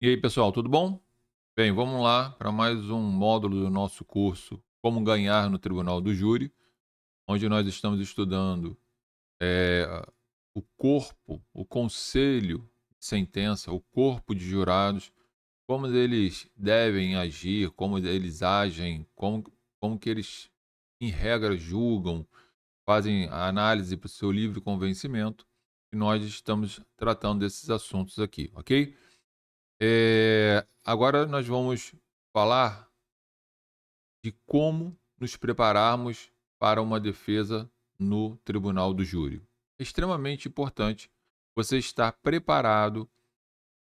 E aí, pessoal, tudo bom? Bem, vamos lá para mais um módulo do nosso curso Como Ganhar no Tribunal do Júri, onde nós estamos estudando eh, o corpo, o conselho de sentença, o corpo de jurados, como eles devem agir, como eles agem, como que eles, em regra, julgam, fazem a análise para o seu livre convencimento, e nós estamos tratando desses assuntos aqui, ok? Agora nós vamos falar de como nos prepararmos para uma defesa no tribunal do júri. É extremamente importante você estar preparado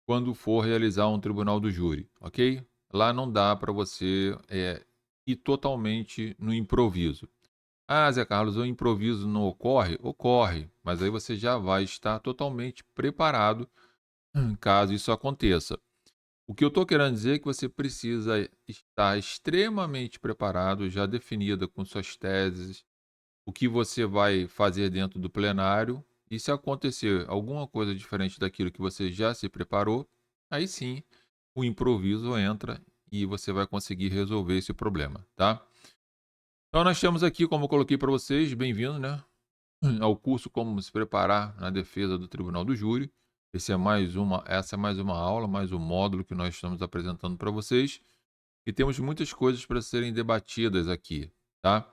quando for realizar um tribunal do júri, ok? Lá não dá para você ir totalmente no improviso. Ah, Zé Carlos, o improviso não ocorre? Ocorre, mas aí você já vai estar totalmente preparado caso isso aconteça. O que eu estou querendo dizer é que você precisa estar extremamente preparado, já definida com suas teses, o que você vai fazer dentro do plenário, e se acontecer alguma coisa diferente daquilo que você já se preparou, aí sim o improviso entra e você vai conseguir resolver esse problema, tá? Então nós temos aqui, como eu coloquei para vocês, bem-vindo, né, ao curso Como se preparar na defesa do Tribunal do Júri. Essa é mais uma aula, mais um módulo que nós estamos apresentando para vocês. E temos muitas coisas para serem debatidas aqui, tá?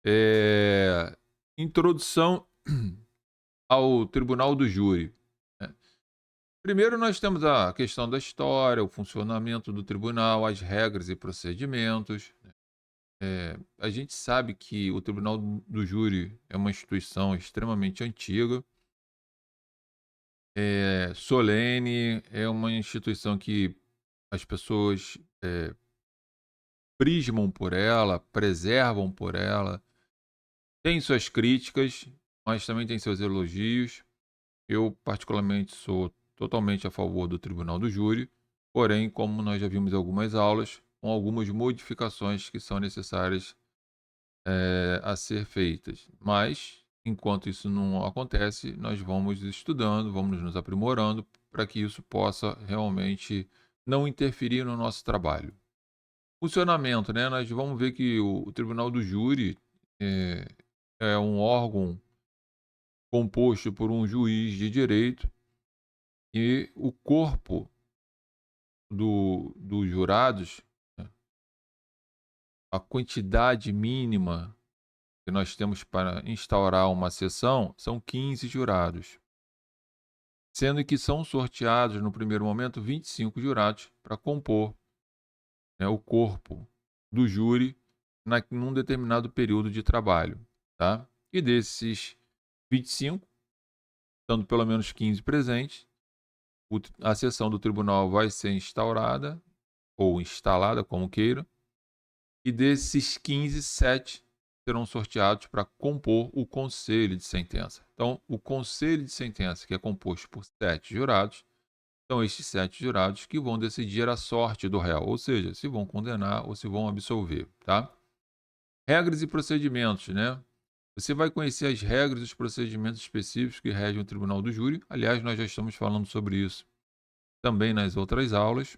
Eh, Introdução ao Tribunal do Júri, né. Primeiro nós temos a questão da história, o funcionamento do tribunal, as regras e procedimentos. A gente sabe que o Tribunal do Júri é uma instituição extremamente antiga, solene, é uma instituição que as pessoas, prismam por ela, preservam por ela. Tem suas críticas, mas também tem seus elogios. Eu, particularmente, sou totalmente a favor do Tribunal do Júri, porém, como nós já vimos em algumas aulas, com algumas modificações que são necessárias a ser feitas. Mas, enquanto isso não acontece, nós vamos estudando, vamos nos aprimorando para que isso possa realmente não interferir no nosso trabalho. Funcionamento, né? Nós vamos ver que o Tribunal do Júri é, é um órgão composto por um juiz de direito e o corpo dos jurados, né, a quantidade mínima que nós temos para instaurar uma sessão são 15 jurados, sendo que são sorteados no primeiro momento 25 jurados para compor, né, o corpo do júri num determinado período de trabalho, tá? E desses 25, estando pelo menos 15 presentes, a sessão do tribunal vai ser instaurada ou instalada, como queira, e desses 15, 7 serão sorteados para compor o conselho de sentença. Então, o conselho de sentença, que é composto por 7 jurados, são estes 7 jurados que vão decidir a sorte do réu, ou seja, se vão condenar ou se vão absolver, tá? Regras e procedimentos, né? Você vai conhecer as regras e os procedimentos específicos que regem o tribunal do júri. Aliás, nós já estamos falando sobre isso também nas outras aulas,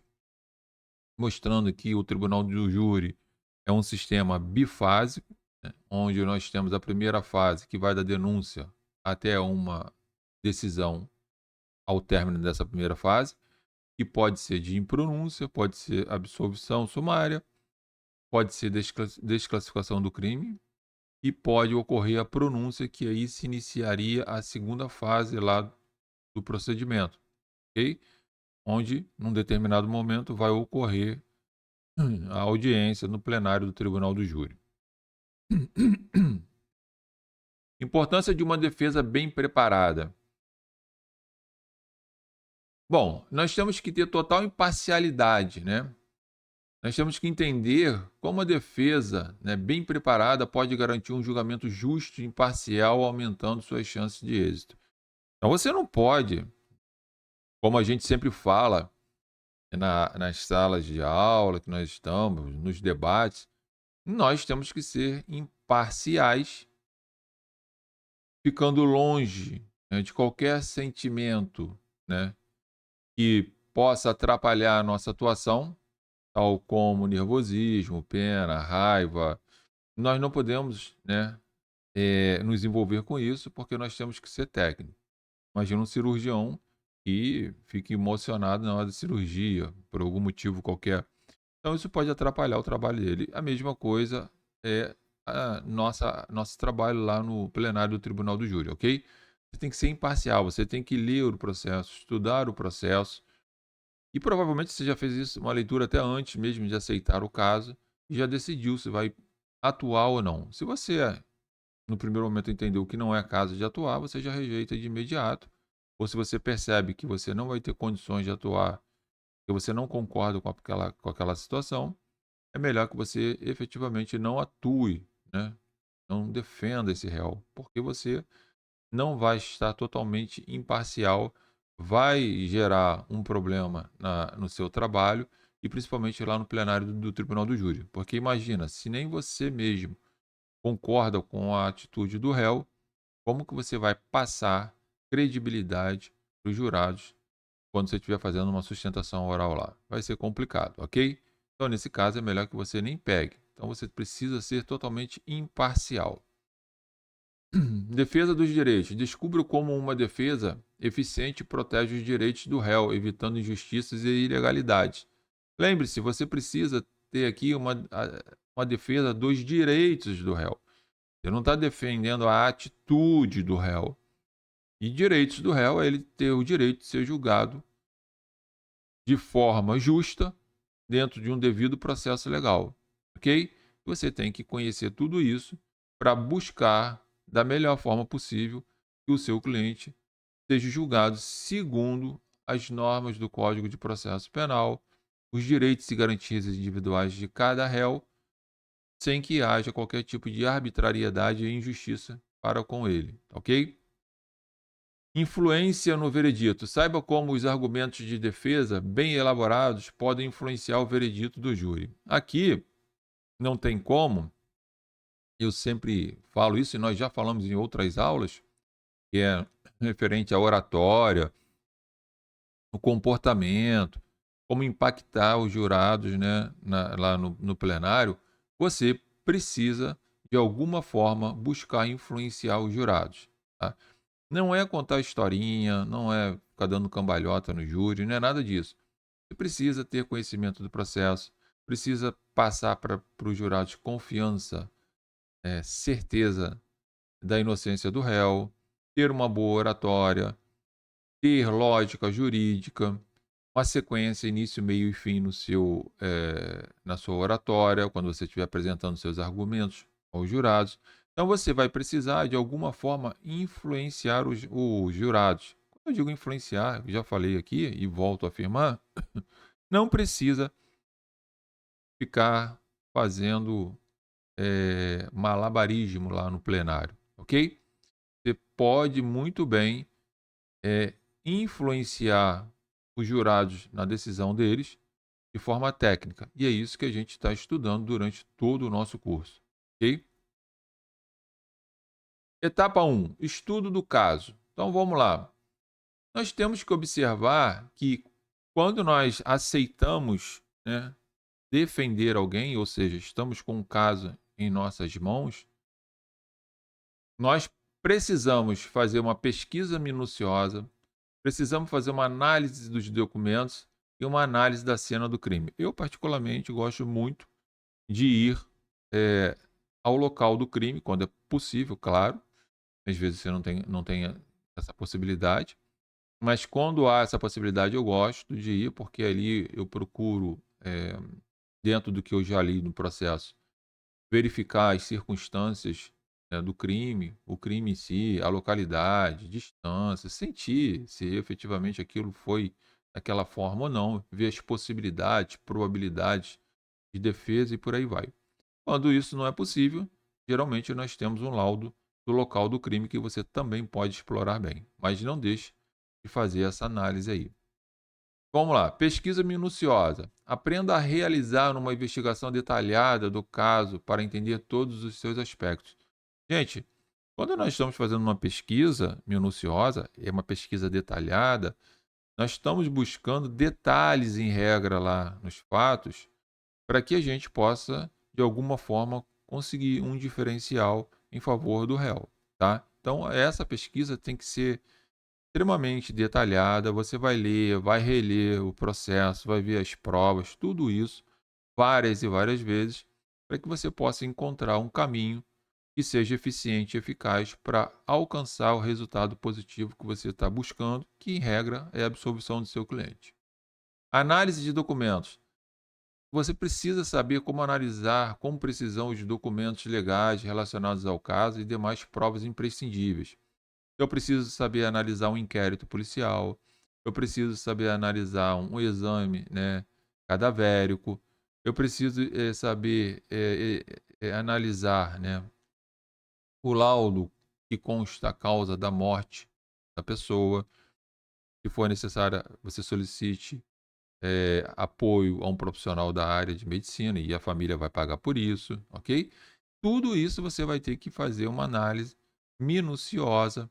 mostrando que o tribunal do júri é um sistema bifásico, né, onde nós temos a primeira fase, que vai da denúncia até uma decisão ao término dessa primeira fase, que pode ser de impronúncia, pode ser absolvição sumária, pode ser desclassificação do crime e pode ocorrer a pronúncia, que aí se iniciaria a segunda fase lá do procedimento, ok? Onde, num determinado momento, vai ocorrer a audiência no plenário do tribunal do júri. Importância de uma defesa bem preparada. Bom, nós temos que ter total imparcialidade, né? Nós temos que entender como a defesa, né, bem preparada, pode garantir um julgamento justo e imparcial, aumentando suas chances de êxito. Então você não pode, como a gente sempre fala nas salas de aula que nós estamos, nos debates, nós temos que ser imparciais, ficando longe, né, de qualquer sentimento, né, que possa atrapalhar a nossa atuação, tal como nervosismo, pena, raiva. Nós não podemos, né, nos envolver com isso, porque nós temos que ser técnicos. Imagina um cirurgião que fica emocionado na hora da cirurgia, por algum motivo qualquer. Então isso pode atrapalhar o trabalho dele. A mesma coisa é a nosso trabalho lá no plenário do Tribunal do Júri, ok? Você tem que ser imparcial, você tem que ler o processo, estudar o processo, e provavelmente você já fez isso, uma leitura até antes mesmo de aceitar o caso, e já decidiu se vai atuar ou não. Se você, no primeiro momento, entendeu que não é caso de atuar, você já rejeita de imediato. Ou se você percebe que você não vai ter condições de atuar, que você não concorda com aquela situação, é melhor que você efetivamente não atue, né? Não defenda esse réu, porque você não vai estar totalmente imparcial, vai gerar um problema no seu trabalho e principalmente lá no plenário do Tribunal do Júri. Porque imagina, se nem você mesmo concorda com a atitude do réu, como que você vai passar credibilidade para os jurados quando você estiver fazendo uma sustentação oral lá? Vai ser complicado, ok? Então, nesse caso, é melhor que você nem pegue. Então, você precisa ser totalmente imparcial. Defesa dos direitos. Descubra como uma defesa eficiente protege os direitos do réu, evitando injustiças e ilegalidades. Lembre-se, você precisa ter aqui uma defesa dos direitos do réu. Você não está defendendo a atitude do réu. E direitos do réu é ele ter o direito de ser julgado de forma justa dentro de um devido processo legal, ok? Você tem que conhecer tudo isso para buscar da melhor forma possível que o seu cliente seja julgado segundo as normas do Código de Processo Penal, os direitos e garantias individuais de cada réu, sem que haja qualquer tipo de arbitrariedade e injustiça para com ele, ok? Influência no veredito. Saiba como os argumentos de defesa, bem elaborados, podem influenciar o veredito do júri. Aqui, não tem como, eu sempre falo isso, e nós já falamos em outras aulas, que é referente à oratória, o comportamento, como impactar os jurados, né, lá no plenário. Você precisa, de alguma forma, buscar influenciar os jurados. Tá? Não é contar historinha, não é ficar dando cambalhota no júri, não é nada disso. Você precisa ter conhecimento do processo, precisa passar para os jurados confiança, certeza da inocência do réu, ter uma boa oratória, ter lógica jurídica, uma sequência, início, meio e fim na sua oratória, quando você estiver apresentando seus argumentos aos jurados. Então você vai precisar, de alguma forma, influenciar os jurados. Quando eu digo influenciar, já falei aqui e volto a afirmar, não precisa ficar fazendo malabarismo lá no plenário, ok? Você pode muito bem influenciar os jurados na decisão deles de forma técnica. E é isso que a gente está estudando durante todo o nosso curso, ok? Etapa 1, estudo do caso. Então vamos lá. Nós temos que observar que quando nós aceitamos, né, defender alguém, ou seja, estamos com um caso em nossas mãos, nós precisamos fazer uma pesquisa minuciosa, precisamos fazer uma análise dos documentos e uma análise da cena do crime. Eu, particularmente, gosto muito de ir ao local do crime, quando é possível, claro. Às vezes você não tem essa possibilidade, mas quando há essa possibilidade, eu gosto de ir, porque ali eu procuro, dentro do que eu já li no processo, verificar as circunstâncias, né, do crime, o crime em si, a localidade, distância, sentir se efetivamente aquilo foi daquela forma ou não, ver as possibilidades, probabilidades de defesa e por aí vai. Quando isso não é possível, geralmente nós temos um laudo do local do crime que você também pode explorar bem, mas não deixe de fazer essa análise aí. Vamos lá, pesquisa minuciosa. Aprenda a realizar uma investigação detalhada do caso para entender todos os seus aspectos. Gente, quando nós estamos fazendo uma pesquisa minuciosa, é uma pesquisa detalhada, Nós estamos buscando detalhes em regra lá nos fatos, para que a gente possa, de alguma forma, conseguir um diferencial em favor do réu, tá? Então, essa pesquisa tem que ser extremamente detalhada. Você vai ler, vai reler o processo, vai ver as provas, tudo isso, várias e várias vezes, para que você possa encontrar um caminho que seja eficiente e eficaz para alcançar o resultado positivo que você está buscando, que em regra é a absolvição do seu cliente. Análise de documentos. Você precisa saber como analisar com precisão os documentos legais relacionados ao caso e demais provas imprescindíveis. Eu preciso saber analisar um inquérito policial, eu preciso saber analisar um exame, né, cadavérico, eu preciso saber analisar, né, o laudo que consta a causa da morte da pessoa. Se for necessário, você solicite apoio a um profissional da área de medicina e a família vai pagar por isso, ok? Tudo isso você vai ter que fazer uma análise minuciosa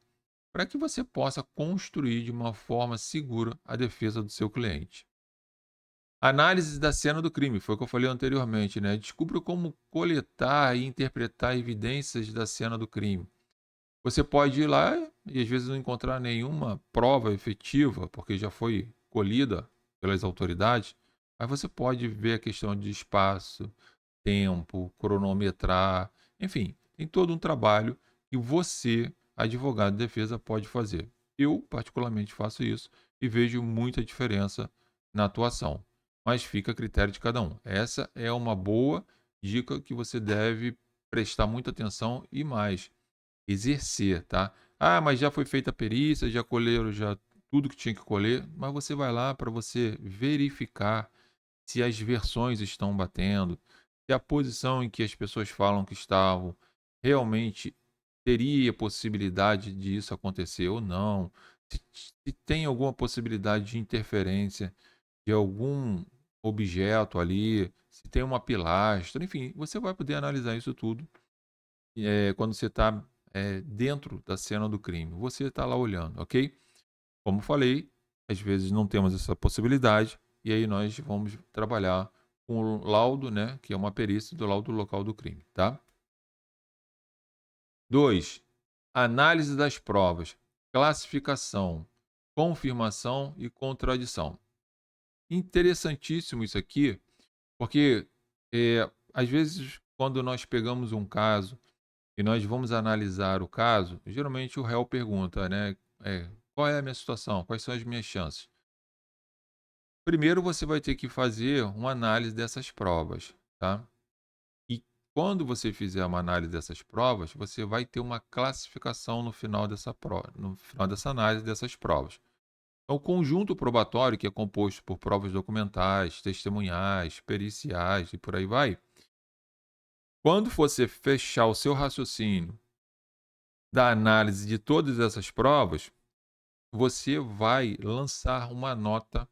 para que você possa construir de uma forma segura a defesa do seu cliente. Análise da cena do crime, foi o que eu falei anteriormente, né? Descubra como coletar e interpretar evidências da cena do crime. Você pode ir lá e às vezes não encontrar nenhuma prova efetiva, porque já foi colhida pelas autoridades, mas você pode ver a questão de espaço, tempo, cronometrar, enfim, tem todo um trabalho que você, advogado de defesa, pode fazer. Eu, particularmente, faço isso e vejo muita diferença na atuação, mas fica a critério de cada um. Essa é uma boa dica que você deve prestar muita atenção e mais exercer, tá? Ah, mas já foi feita a perícia, já colheram já tudo que tinha que colher, mas você vai lá para você verificar se as versões estão batendo, se a posição em que as pessoas falam que estavam realmente teria possibilidade de isso acontecer ou não, se tem alguma possibilidade de interferência de algum objeto ali, se tem uma pilastra, enfim, você vai poder analisar isso tudo quando você está dentro da cena do crime. Você está lá olhando, ok? Como falei, às vezes não temos essa possibilidade, e aí nós vamos trabalhar com o laudo, né, que é uma perícia do laudo local do crime, tá? 2. Análise das provas, classificação, confirmação e contradição. Interessantíssimo isso aqui, porque às vezes quando nós pegamos um caso e nós vamos analisar o caso, geralmente o réu pergunta, né, qual é a minha situação, quais são as minhas chances? Primeiro você vai ter que fazer uma análise dessas provas, tá? E quando você fizer uma análise dessas provas, você vai ter uma classificação no final dessa prova, no final dessa análise dessas provas. Então, o conjunto probatório, que é composto por provas documentais, testemunhais, periciais e por aí vai, quando você fechar o seu raciocínio da análise de todas essas provas, você vai lançar uma nota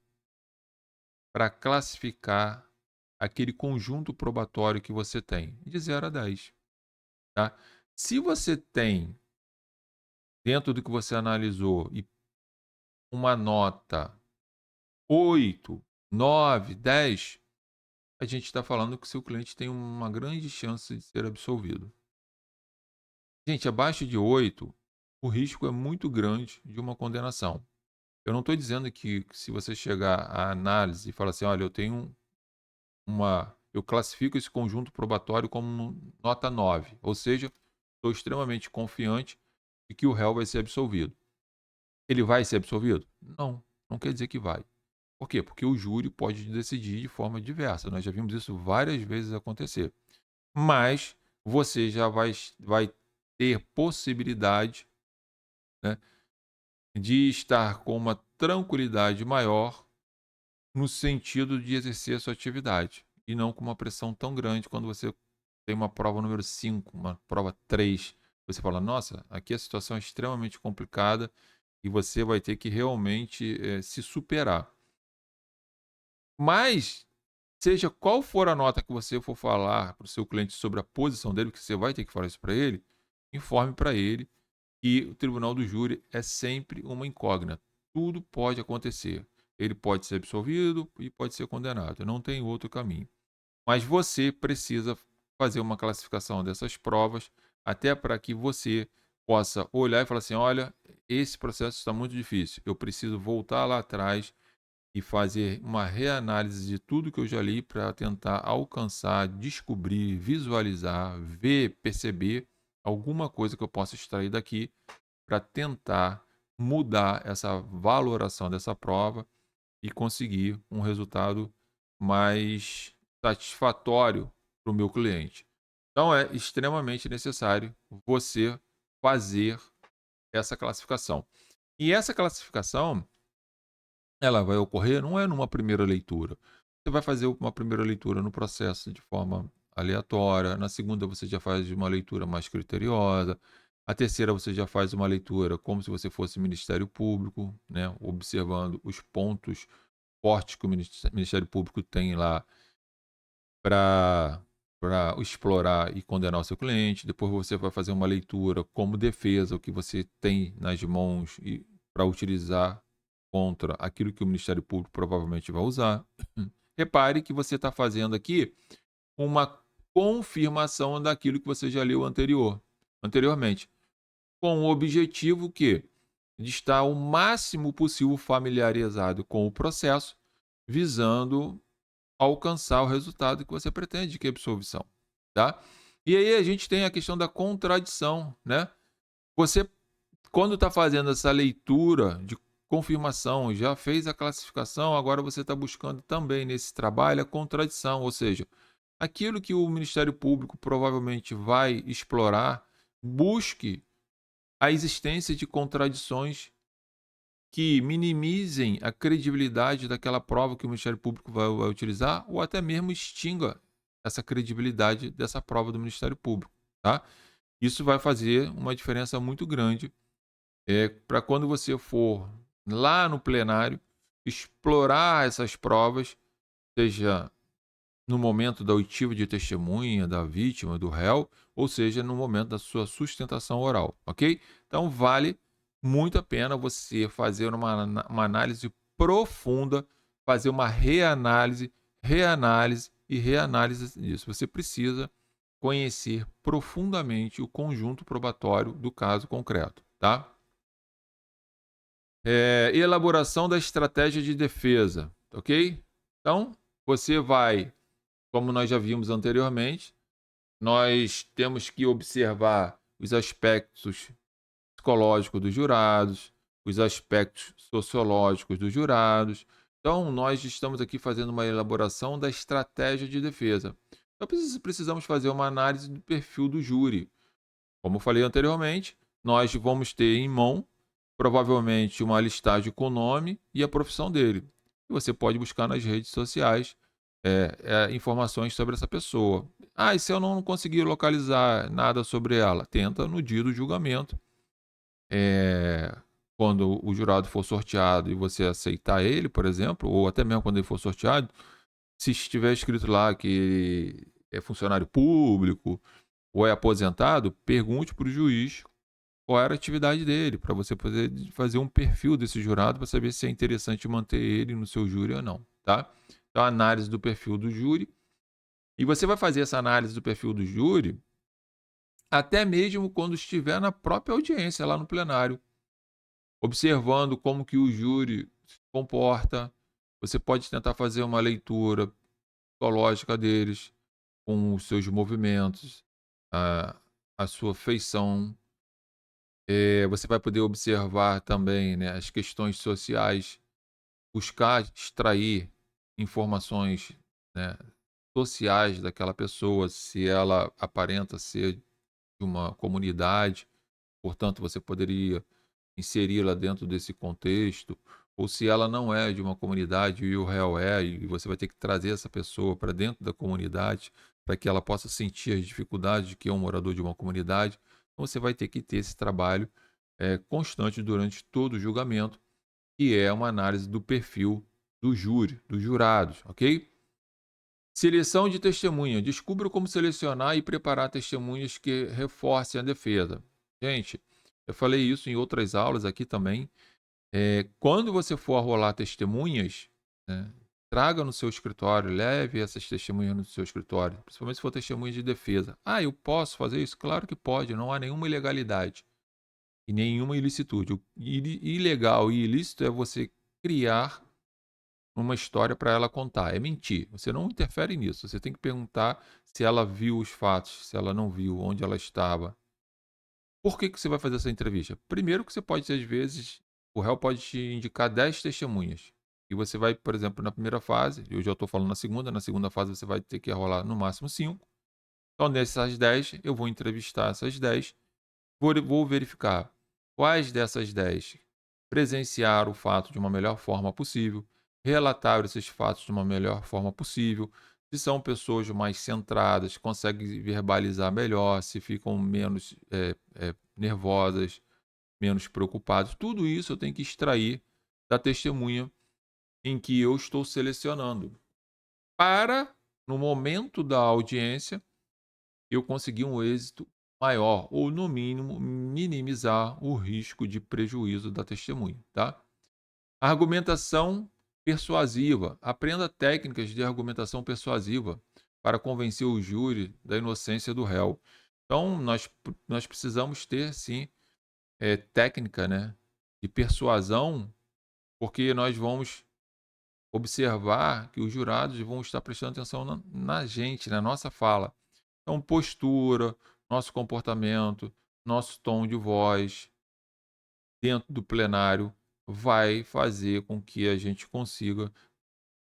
para classificar aquele conjunto probatório que você tem, de 0 a 10, tá? Se você tem, dentro do que você analisou, uma nota 8, 9, 10, a gente está falando que o seu cliente tem uma grande chance de ser absolvido. Gente, abaixo de 8, o risco é muito grande de uma condenação. Eu não estou dizendo que se você chegar à análise e falar assim, olha, eu tenho eu classifico esse conjunto probatório como nota 9, ou seja, estou extremamente confiante de que o réu vai ser absolvido. Ele vai ser absolvido? Não, não quer dizer que vai. Por quê? Porque o júri pode decidir de forma diversa. Nós já vimos isso várias vezes acontecer. Mas você já vai ter possibilidade, né, de estar com uma tranquilidade maior no sentido de exercer a sua atividade. E não com uma pressão tão grande quando você tem uma prova número 5, uma prova 3. Você fala, nossa, aqui a situação é extremamente complicada e você vai ter que realmente se superar. Mas, seja qual for a nota que você for falar para o seu cliente sobre a posição dele, que você vai ter que falar isso para ele, informe para ele que o tribunal do júri é sempre uma incógnita. tudo pode acontecer. Ele pode ser absolvido e pode ser condenado. Não tem outro caminho. Mas você precisa fazer uma classificação dessas provas, até para que você possa olhar e falar assim: olha, esse processo está muito difícil. Eu preciso voltar lá atrás e fazer uma reanálise de tudo que eu já li para tentar alcançar, descobrir, visualizar, ver, perceber alguma coisa que eu possa extrair daqui para tentar mudar essa valoração dessa prova e conseguir um resultado mais satisfatório para o meu cliente. Então é extremamente necessário você fazer essa classificação. E essa classificação, ela vai ocorrer não é numa primeira leitura. Você vai fazer uma primeira leitura no processo de forma aleatória, na segunda você já faz uma leitura mais criteriosa, a terceira você já faz uma leitura como se você fosse Ministério Público, né, observando os pontos fortes que o Ministério Público tem lá para explorar e condenar o seu cliente. Depois você vai fazer uma leitura como defesa, o que você tem nas mãos e para utilizar contra aquilo que o Ministério Público provavelmente vai usar. Repare que você está fazendo aqui uma confirmação daquilo que você já leu anteriormente, com o objetivo de estar o máximo possível familiarizado com o processo, visando alcançar o resultado que você pretende, que é a absolvição, tá? E aí a gente tem a questão da contradição, né? Você, quando está fazendo essa leitura de confirmação, já fez a classificação, agora você está buscando também nesse trabalho a contradição, ou seja, aquilo que o Ministério Público provavelmente vai explorar, busque a existência de contradições que minimizem a credibilidade daquela prova que o Ministério Público vai utilizar, ou até mesmo extinga essa credibilidade dessa prova do Ministério Público, tá? Isso vai fazer uma diferença muito grande para quando você for lá no plenário explorar essas provas, seja no momento da oitiva de testemunha da vítima, do réu, ou seja, no momento da sua sustentação oral, ok? Então, vale muito a pena você fazer uma análise profunda, fazer uma reanálise, reanálise e reanálise disso. Você precisa conhecer profundamente o conjunto probatório do caso concreto, tá? Elaboração da estratégia de defesa, ok? Então, você vai, como nós já vimos anteriormente, nós temos que observar os aspectos psicológicos dos jurados, os aspectos sociológicos dos jurados. Então, nós estamos aqui fazendo uma elaboração da estratégia de defesa. Então, precisamos fazer uma análise do perfil do júri. Como eu falei anteriormente, nós vamos ter em mão, provavelmente, uma listagem com o nome e a profissão dele. E você pode buscar nas redes sociais informações sobre essa pessoa. E se eu não conseguir localizar nada sobre ela? Tenta no dia do julgamento. Quando o jurado for sorteado e você aceitar ele, por exemplo, ou até mesmo quando ele for sorteado, se estiver escrito lá que é funcionário público ou é aposentado, pergunte para o juiz qual era a atividade dele, para você poder fazer um perfil desse jurado para saber se é interessante manter ele no seu júri ou não, tá? Então, a análise do perfil do júri. E você vai fazer essa análise do perfil do júri até mesmo quando estiver na própria audiência, lá no plenário, observando como que o júri se comporta. Você pode tentar fazer uma leitura psicológica deles, com os seus movimentos, a sua feição. Você vai poder observar também, né, as questões sociais, buscar extrair informações, né, sociais daquela pessoa, se ela aparenta ser de uma comunidade, portanto, você poderia inseri-la dentro desse contexto, ou se ela não é de uma comunidade e o réu é, e você vai ter que trazer essa pessoa para dentro da comunidade para que ela possa sentir as dificuldades de que é um morador de uma comunidade. Então, você vai ter que ter esse trabalho constante durante todo o julgamento, que é uma análise do perfil do júri, dos jurados, ok? Seleção de testemunha. Descubra como selecionar e preparar testemunhas que reforcem a defesa. Gente, eu falei isso em outras aulas aqui também. Quando você for rolar testemunhas, né, traga no seu escritório, leve essas testemunhas no seu escritório, principalmente se for testemunha de defesa. Ah, eu posso fazer isso? Claro que pode, não há nenhuma ilegalidade e nenhuma ilicitude. O ilegal e ilícito é você criar uma história para ela contar, é mentir. Você não interfere nisso, você tem que perguntar se ela viu os fatos, se ela não viu, onde ela estava. Por que você vai fazer essa entrevista? Primeiro que você pode, às vezes, o réu pode te indicar 10 testemunhas. E você vai, por exemplo, na primeira fase, eu já estou falando na segunda fase você vai ter que rolar no máximo 5. Então, dessas 10, eu vou entrevistar essas 10, vou verificar quais dessas 10 presenciaram o fato de uma melhor forma possível, relataram esses fatos de uma melhor forma possível, se são pessoas mais centradas, conseguem verbalizar melhor, se ficam menos nervosas, menos preocupadas. Tudo isso eu tenho que extrair da testemunha em que eu estou selecionando, para, no momento da audiência, eu conseguir um êxito maior, ou no mínimo minimizar o risco de prejuízo da testemunha, tá? Argumentação persuasiva. Aprenda técnicas de argumentação persuasiva para convencer o júri da inocência do réu. Então, nós precisamos ter, sim, técnica, né, de persuasão, porque nós vamos observar que os jurados vão estar prestando atenção na gente, na nossa fala. Então, postura, nosso comportamento, nosso tom de voz dentro do plenário vai fazer com que a gente consiga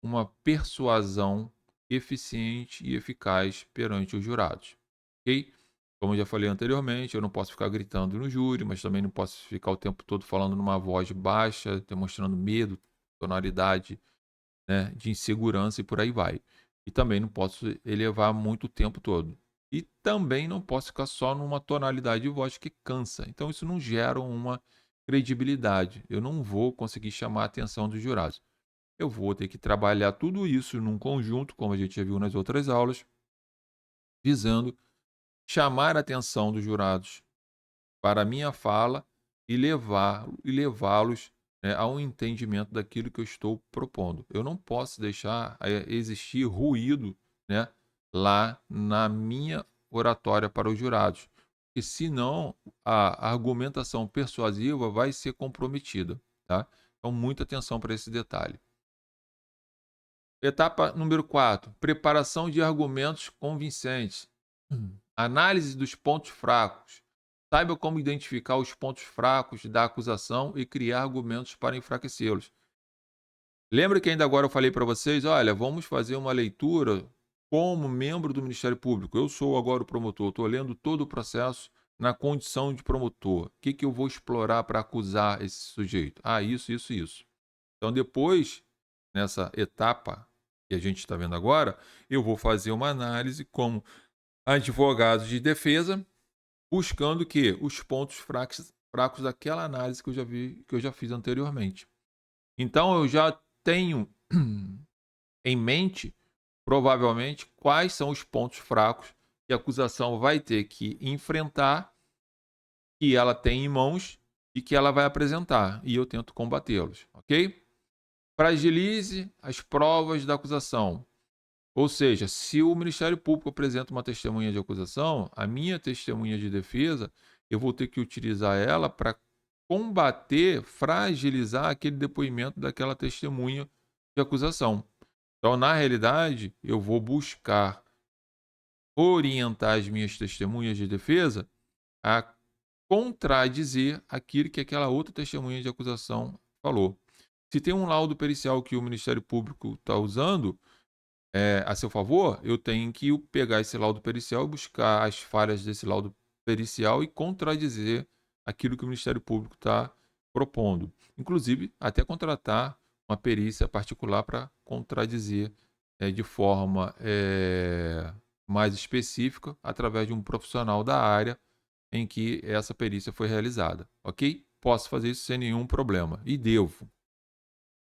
uma persuasão eficiente e eficaz perante os jurados, ok? Como eu já falei anteriormente, eu não posso ficar gritando no júri, mas também não posso ficar o tempo todo falando numa voz baixa, demonstrando medo, tonalidade, né, de insegurança e por aí vai. E também não posso elevar muito o tempo todo. E também não posso ficar só numa tonalidade de voz que cansa. Então isso não gera uma credibilidade. Eu não vou conseguir chamar a atenção dos jurados. Eu vou ter que trabalhar tudo isso num conjunto, como a gente já viu nas outras aulas, visando chamar a atenção dos jurados para a minha fala e levá-los, né, a um entendimento daquilo que eu estou propondo. Eu não posso deixar existir ruído, né, lá na minha oratória para os jurados, porque senão a argumentação persuasiva vai ser comprometida, tá? Então, muita atenção para esse detalhe. Etapa número 4, preparação de argumentos convincentes. Análise dos pontos fracos. Saiba como identificar os pontos fracos da acusação e criar argumentos para enfraquecê-los. Lembra que ainda agora eu falei para vocês, olha, vamos fazer uma leitura como membro do Ministério Público. Eu sou agora o promotor, estou lendo todo o processo na condição de promotor. O que eu vou explorar para acusar esse sujeito? Ah, isso, isso, isso. Então, depois, nessa etapa que a gente está vendo agora, eu vou fazer uma análise como advogado de defesa, buscando que os pontos fracos daquela análise que eu já vi, que eu já fiz anteriormente. Então, eu já tenho em mente, provavelmente, quais são os pontos fracos que a acusação vai ter que enfrentar, que ela tem em mãos e que ela vai apresentar, e eu tento combatê-los, ok? Fragilize as provas da acusação. Ou seja, se o Ministério Público apresenta uma testemunha de acusação, a minha testemunha de defesa, eu vou ter que utilizar ela para combater, fragilizar aquele depoimento daquela testemunha de acusação. Então, na realidade, eu vou buscar orientar as minhas testemunhas de defesa a contradizer aquilo que aquela outra testemunha de acusação falou. Se tem um laudo pericial que o Ministério Público está usando a seu favor, eu tenho que pegar esse laudo pericial, buscar as falhas desse laudo pericial e contradizer aquilo que o Ministério Público está propondo. Inclusive, até contratar uma perícia particular para contradizer de forma mais específica, através de um profissional da área em que essa perícia foi realizada, ok? Posso fazer isso sem nenhum problema e devo.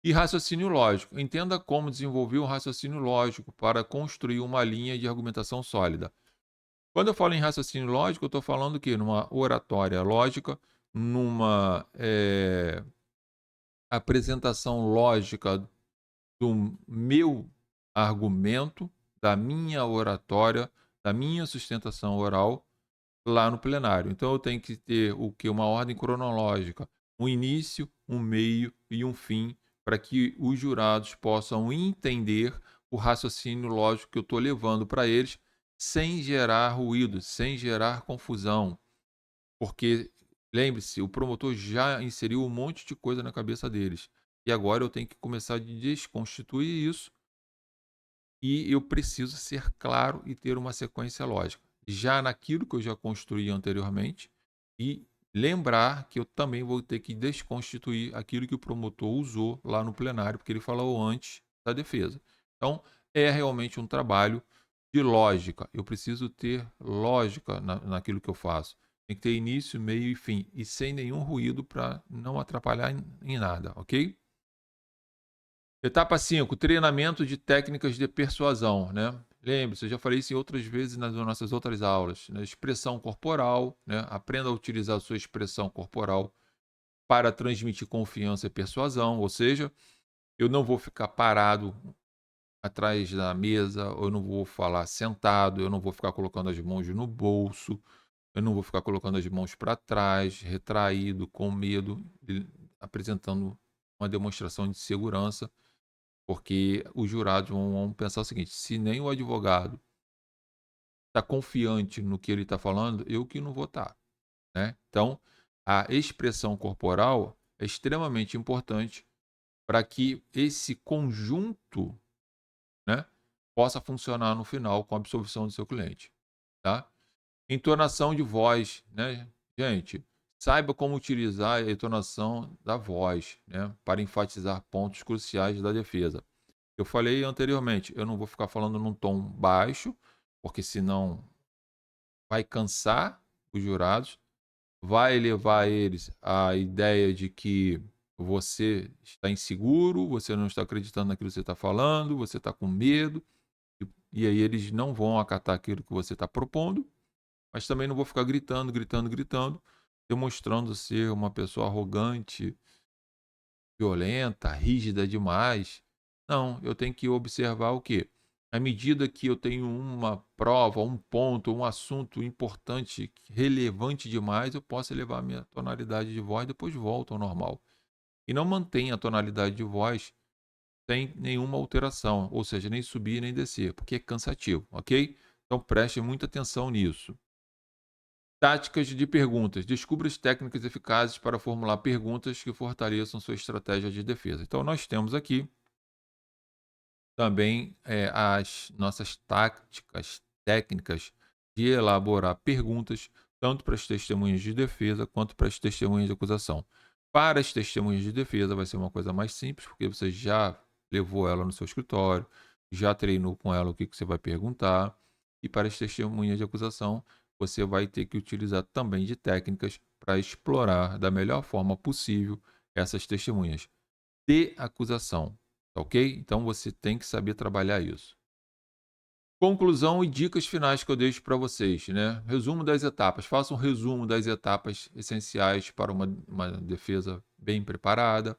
E raciocínio lógico. Entenda como desenvolver um raciocínio lógico para construir uma linha de argumentação sólida. Quando eu falo em raciocínio lógico, eu estou falando que numa oratória lógica, numa apresentação lógica do meu argumento, da minha oratória, da minha sustentação oral lá no plenário. Então eu tenho que ter o que? Uma ordem cronológica, um início, um meio e um fim, para que os jurados possam entender o raciocínio lógico que eu estou levando para eles, sem gerar ruído, sem gerar confusão. Porque, lembre-se, o promotor já inseriu um monte de coisa na cabeça deles. E agora eu tenho que começar a desconstituir isso e eu preciso ser claro e ter uma sequência lógica. Já naquilo que eu já construí anteriormente e lembrar que eu também vou ter que desconstituir aquilo que o promotor usou lá no plenário, porque ele falou antes da defesa. Então, é realmente um trabalho de lógica. Eu preciso ter lógica naquilo que eu faço. Tem que ter início, meio e fim, e sem nenhum ruído para não atrapalhar em nada, ok? Etapa 5, treinamento de técnicas de persuasão, né? Lembre-se, eu já falei isso em outras vezes nas nossas outras aulas, né? Expressão corporal, né? Aprenda a utilizar a sua expressão corporal para transmitir confiança e persuasão, ou seja, eu não vou ficar parado atrás da mesa, eu não vou falar sentado, eu não vou ficar colocando as mãos no bolso, eu não vou ficar colocando as mãos para trás, retraído, com medo, apresentando uma demonstração de segurança. Porque os jurados vão pensar o seguinte: se nem o advogado está confiante no que ele está falando, eu que não vou estar, né? Então, a expressão corporal é extremamente importante para que esse conjunto, né, possa funcionar no final com a absolvição do seu cliente, tá? Entonação de voz, né? Gente, saiba como utilizar a entonação da voz, né, para enfatizar pontos cruciais da defesa. Eu falei anteriormente, eu não vou ficar falando num tom baixo, porque senão vai cansar os jurados, vai levar eles à ideia de que você está inseguro, você não está acreditando naquilo que você está falando, você está com medo, e aí eles não vão acatar aquilo que você está propondo, mas também não vou ficar gritando, gritando, gritando, demonstrando ser uma pessoa arrogante, violenta, rígida demais. Não, eu tenho que observar o quê? À medida que eu tenho uma prova, um ponto, um assunto importante, relevante demais, eu posso elevar a minha tonalidade de voz, depois volto ao normal. E não mantenha a tonalidade de voz sem nenhuma alteração, ou seja, nem subir nem descer, porque é cansativo, ok? Então preste muita atenção nisso. Táticas de perguntas. Descubra as técnicas eficazes para formular perguntas que fortaleçam sua estratégia de defesa. Então, nós temos aqui também as nossas táticas, técnicas de elaborar perguntas, tanto para as testemunhas de defesa quanto para as testemunhas de acusação. Para as testemunhas de defesa, vai ser uma coisa mais simples, porque você já levou ela no seu escritório, já treinou com ela o que você vai perguntar. E para as testemunhas de acusação, você vai ter que utilizar também de técnicas para explorar da melhor forma possível essas testemunhas de acusação, tá ok? Então você tem que saber trabalhar isso. Conclusão e dicas finais que eu deixo para vocês, né? Resumo das etapas. Faça um resumo das etapas essenciais para uma defesa bem preparada.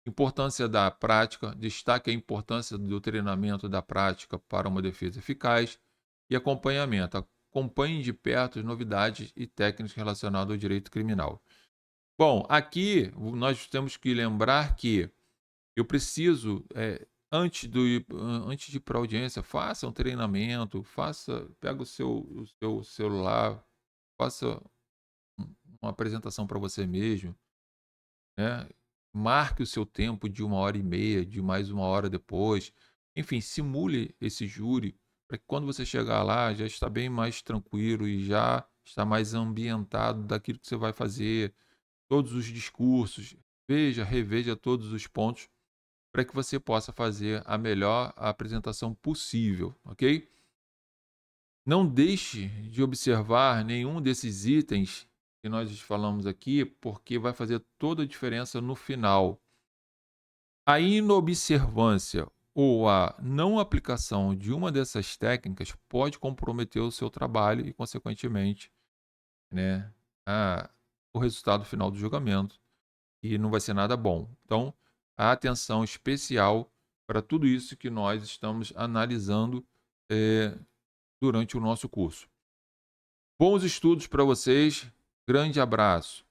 Importância da prática. Destaque a importância do treinamento da prática para uma defesa eficaz. E acompanhamento. Acompanhe de perto as novidades e técnicas relacionadas ao direito criminal. Bom, aqui nós temos que lembrar que eu preciso, antes de ir para a audiência, faça um treinamento, pega o seu celular, faça uma apresentação para você mesmo, né? Marque o seu tempo de 1h30, de mais 1 hora depois. Enfim, simule esse júri para que quando você chegar lá já está bem mais tranquilo e já está mais ambientado daquilo que você vai fazer, todos os discursos, reveja todos os pontos para que você possa fazer a melhor apresentação possível, ok? Não deixe de observar nenhum desses itens que nós falamos aqui, porque vai fazer toda a diferença no final. A inobservância ou a não aplicação de uma dessas técnicas pode comprometer o seu trabalho e, consequentemente, né, o resultado final do julgamento. e não vai ser nada bom. Então, a atenção especial para tudo isso que nós estamos analisando durante o nosso curso. Bons estudos para vocês, grande abraço.